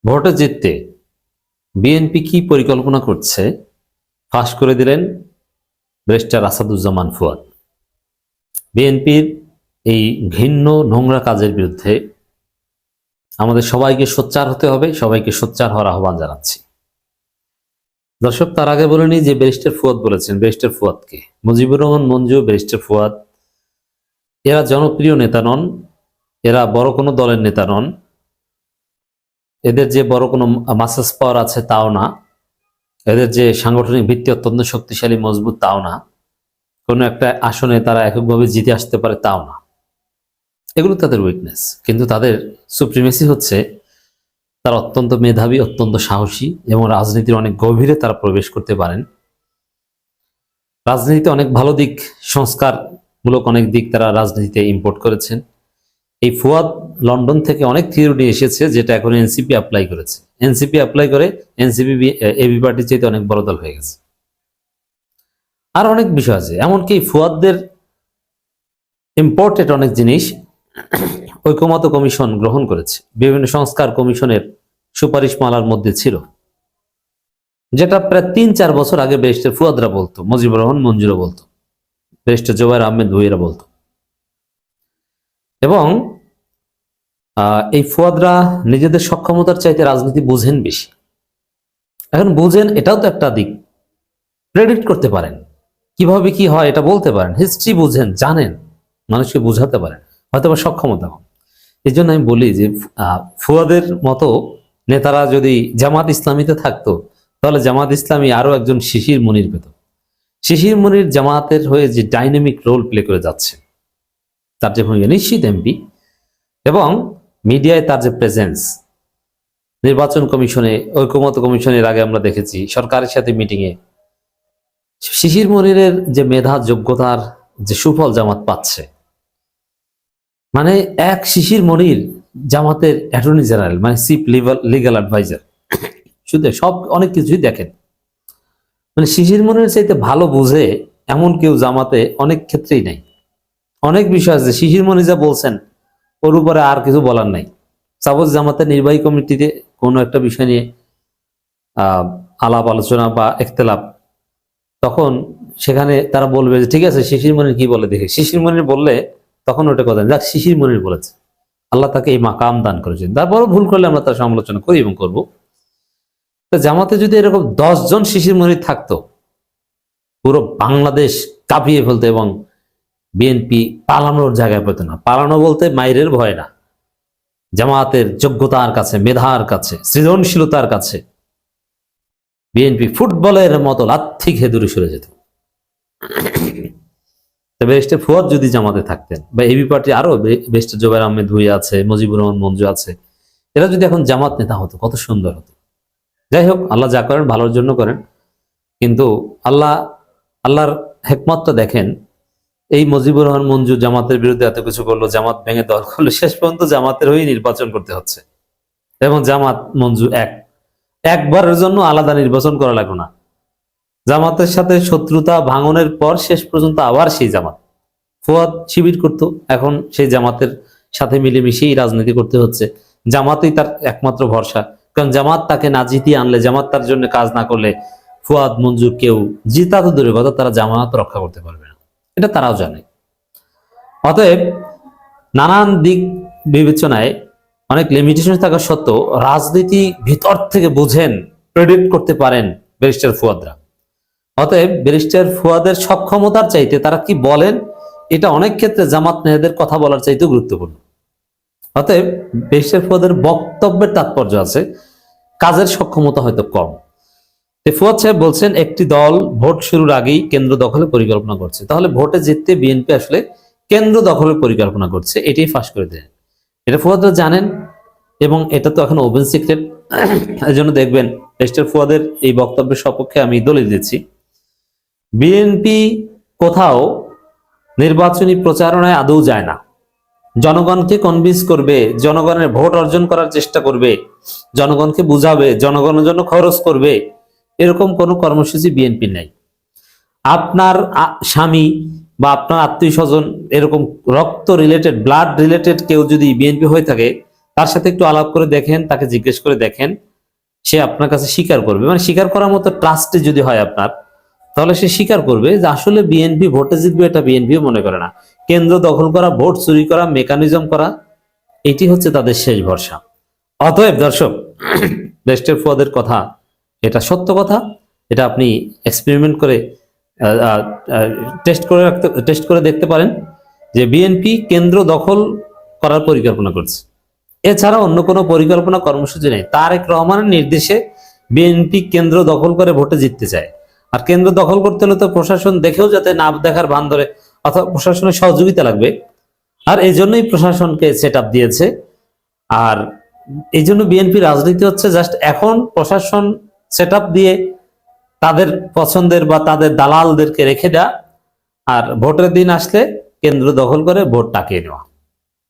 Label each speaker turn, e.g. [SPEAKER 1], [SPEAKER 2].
[SPEAKER 1] ভোটে জিততে বিএনপি কি পরিকল্পনা করছে ফাঁস করে দিলেন ব্যারিস্টার আসাদুজ্জামান ফুয়াদ। বিএনপির এই ঘৃণ্য নোংরা কাজের বিরুদ্ধে আমাদের সবাইকে সোচ্চার হতে হবে, সবাইকে সোচ্চার হওয়ার আহ্বান জানাচ্ছি। দর্শক, তার আগে বলে নিই যে ব্যারিস্টার ফুয়াদ বলেছেন, ব্যারিস্টার ফুয়াদকে মুজিবুর রহমান মঞ্জু, ব্যারিস্টার ফুয়াদ এরা জনপ্রিয় নেতা নন, এরা বড় কোনো দলের নেতা নন, এদের যে বড় কোনো মাসাজ পাওয়ার আছে তাও না, এদের যে সাংগঠনিক ভিত্তি অত্যন্ত শক্তিশালী মজবুত তাও না, কোনো একটা আসনে তারা এককভাবে জিতে আসতে পারে তাও না। এগুলো তাদের উইকনেস, কিন্তু তাদের সুপ্রিমেসি হচ্ছে তারা অত্যন্ত মেধাবী, অত্যন্ত সাহসী এবং রাজনীতির অনেক গভীরে তারা প্রবেশ করতে পারেন। রাজনীতিতে অনেক ভালো দিক, সংস্কারমূলক অনেক দিক তারা রাজনীতিতে ইম্পোর্ট করেছেন। এই ফুয়াদ লন্ডন থেকে অনেক থিওরি এসেছে যেটা এখন এনসিপি অ্যাপ্লাই করেছে। এনসিপি অ্যাপ্লাই করে এনসিপি এবি পার্টির চাইতে অনেক বড় দল হয়ে গেছে। আর অনেক বিষয় আছে, এমনকি ফুয়াদদের ইম্পোর্টেড অনেক জিনিস ঐকমত্য কমিশন গ্রহণ করেছে, বিভিন্ন সংস্কার কমিশনের সুপারিশ মালার মধ্যে ছিল, যেটা প্রায় ৩-৪ বছর আগে ব্যারিস্টার ফুয়াদরা বলতো, মুজিবুর রহমান মঞ্জুরা বলতো, ব্যারিস্টার জোবায়ের আহমেদ ভূঁইয়ারা বলতো। এবং এই ফুয়াদরা নিজেদের সক্ষমতার চাইতে রাজনীতি বুঝেন বেশি। এখন বুঝেন এটাও তো একটা দিক, প্রেডিক্ট করতে পারেন কিভাবে কি হয় এটা বলতে পারেন, হিস্ট্রি বুঝেন, জানেন, মানুষকে বুঝাতে পারেন, হয়তো বা সক্ষমতা কম। এই জন্য আমি বলি যে ফুয়াদের মতো নেতারা যদি জামাত ইসলামীতে থাকতো তাহলে জামাত ইসলামী আরো একজন শিশির মনির পেত। শিশির মনির জামাতের হয়ে যে ডাইনামিক রোল প্লে করে যাচ্ছে, তার যে ভূমিকা, নিশ্চিত এমপি, এবং মিডিয়ায় তার যে প্রেজেন্স, নির্বাচন কমিশনে, ঐকমত্য কমিশনের আগে আমরা দেখেছি সরকারের সাথে মিটিংয়ে শিশির মনিরের যে মেধা, যোগ্যতার যে সুফল জামাত পাচ্ছে, মানে এক শিশির মনির জামাতের অ্যাটর্নি জেনারেল, মানে চিফ লিগ্যাল অ্যাডভাইজার, শুধু সব অনেক কিছুই দেখেন। মানে শিশির মনির চাইতে ভালো বুঝে এমন কেউ জামাতে অনেক ক্ষেত্রেই নাই। অনেক বিষয় আছে শিশির মনির যা বলছেন ওর উপরে আর কিছু বলার নাই। সাপোজ জামাতের নির্বাহী কমিটিতে কোনো একটা বিষয় নিয়ে আলাপ আলোচনা বা একতেলাপ, তখন সেখানে তারা বলবে যে ঠিক আছে শিশির মনির কি বলে দেখে, শিশির মনির বললে তখন ওটা কথা যাক, শিশির মনির বলেছে, আল্লাহ তাকে এই মাকাম দান করেছেন, তারপরও ভুল করলে আমরা তার সমালোচনা করি এবং করবো। তো জামাতে যদি এরকম 10 জন শিশির মনির থাকতো, পুরো বাংলাদেশ কাঁপিয়ে ফেলতো এবং বিএনপি পালানোর জায়গায় পেত না। পালানো বলতে মাইরের ভয় না, জামাতের যোগ্যতার কাছে, মেধার কাছে, সৃজনশীলতার কাছে বিএনপি ফুটবলের মতো লাথি খেয়ে দূরে সরে যেত। ব্যারিস্টার ফুয়াদ যদি জামাতে থাকতেন, বা এবি পার্টি আরো ব্যারিস্টার জোবায়ের আহমেদ ভূঁইয়া আছে, মুজিবুর রহমান মঞ্জু আছে, এরা যদি এখন জামাত নেতা হতো কত সুন্দর হতো। যাই হোক, আল্লাহ যা করেন ভালোর জন্য করেন, কিন্তু আল্লাহর হেকমতটা দেখেন। এই মুজিবুর রহমান মঞ্জু জামাতের বিরুদ্ধে এত কিছু করলো, জামাত ভেঙে দল করলো, শেষ পর্যন্ত জামাতের হয়েই নির্বাচন করতে হচ্ছে। এবং জামাত মঞ্জু একবারের জন্য আলাদা নির্বাচন করা লাগলো না। জামাতের সাথে শত্রুতা ভাঙনের পর শেষ পর্যন্ত আবার সেই জামাত, ফুয়াদ শিবির করতো, এখন সেই জামাতের সাথে মিলেমিশেই রাজনীতি করতে হচ্ছে। জামাতই তার একমাত্র ভরসা, কারণ জামাত তাকে না জিতিয়ে আনলে, জামাত তার জন্য কাজ না করলে ফুয়াদ মঞ্জু কেউ জিতা তো দূরের কথা, তারা জামাত রক্ষা করতে পারবে না, এটা তারাও জানে। অতএব নানান দিক বিবেচনায় অনেক লিমিটেশন থাকা সত্ত্বেও রাজনীতি ভিতর থেকে বুঝেন, প্রেডিক্ট করতে পারেন ব্যারিস্টার ফুয়াদরা। অতএব ব্যারিস্টার ফুয়াদের সক্ষমতার চাইতে তারা কি বলেন এটা অনেক ক্ষেত্রে জামাত নেতাদের কথা বলার চাইতেও গুরুত্বপূর্ণ। অতএব ব্যারিস্টার ফুয়াদের বক্তব্যের তাৎপর্য আছে, কাজের সক্ষমতা হয়তো কম। ফুয়াদ সাহেব বলছেন একটি দল ভোট শুরুর আগেই কেন্দ্র দখলের পরিকল্পনা করছে, তাহলে ভোটে জিততে বিএনপি আসলে কেন্দ্র দখলের পরিকল্পনা করছে, এটাই ফাঁস করে দেন। এটা ফুয়াদরা জানেন এবং এটা তো এখন ওপেন সিক্রেট। এই জন্য দেখবেন ব্যারিস্টার ফুয়াদের এই বক্তব্যের সপক্ষে আমি দলিল দিচ্ছি, বিএনপি কোথাও নির্বাচনী প্রচারণায় আদৌ যায় না, জনগণকে কনভিন্স করবে, জনগণের ভোট অর্জন করার চেষ্টা করবে, জনগণকে বুঝাবে, জনগণের জন্য খরচ করবে, এরকম কোনো কর্মসূচি বিএনপি নেই। আপনার স্বামী বা আপনার আত্মীয় স্বজন এরকম রক্ত রিলেটেড, ব্লাড রিলেটেড কেউ যদি বিএনপি হয়ে থাকে, তার সাথে একটু আলাপ করে দেখেন, তাকে জিজ্ঞেস করে দেখেন, সে আপনার কাছে স্বীকার করবে, মানে স্বীকার করার মতো ট্রাস্টে যদি হয় আপনার, তাহলে সে স্বীকার করবে যে আসলে বিএনপি ভোটে জিতবে, এটা বিএনপিও মনে করে না। কেন্দ্র দখল করা, ভোট চুরি করা, মেকানিজম করা, এটি হচ্ছে তাদের শেষ ভরসা। অতএব দর্শক, ব্যারিস্টার ফুয়াদের কথা এটা সত্য কথা, এটা আপনি এক্সপেরিমেন্ট করে টেস্ট করে দেখতে পারেন যে বিএনপি কেন্দ্র দখল করার পরিকল্পনা করছে। এছাড়া অন্য কোনো পরিকল্পনা কর্মসূচি নেই। তারেক রহমানের নির্দেশে বিএনপি কেন্দ্র দখল করে ভোটে জিততে চায়। আর কেন্দ্র দখল করতে হলে তো প্রশাসন দেখেও যাতে না দেখার ভান ধরে, অথবা প্রশাসনের সহযোগিতা লাগবে। আর এই জন্যই প্রশাসনকে সেট আপ দিয়েছে। আর এই জন্য বিএনপি রাজনীতি হচ্ছে জাস্ট এখন প্রশাসন সেট আপ দিয়ে তাদের পছন্দের বা তাদের দালালদেরকে রেখে দেয়া, আর ভোটের দিন আসলে কেন্দ্র দখল করে ভোট টাকিয়ে নেওয়া।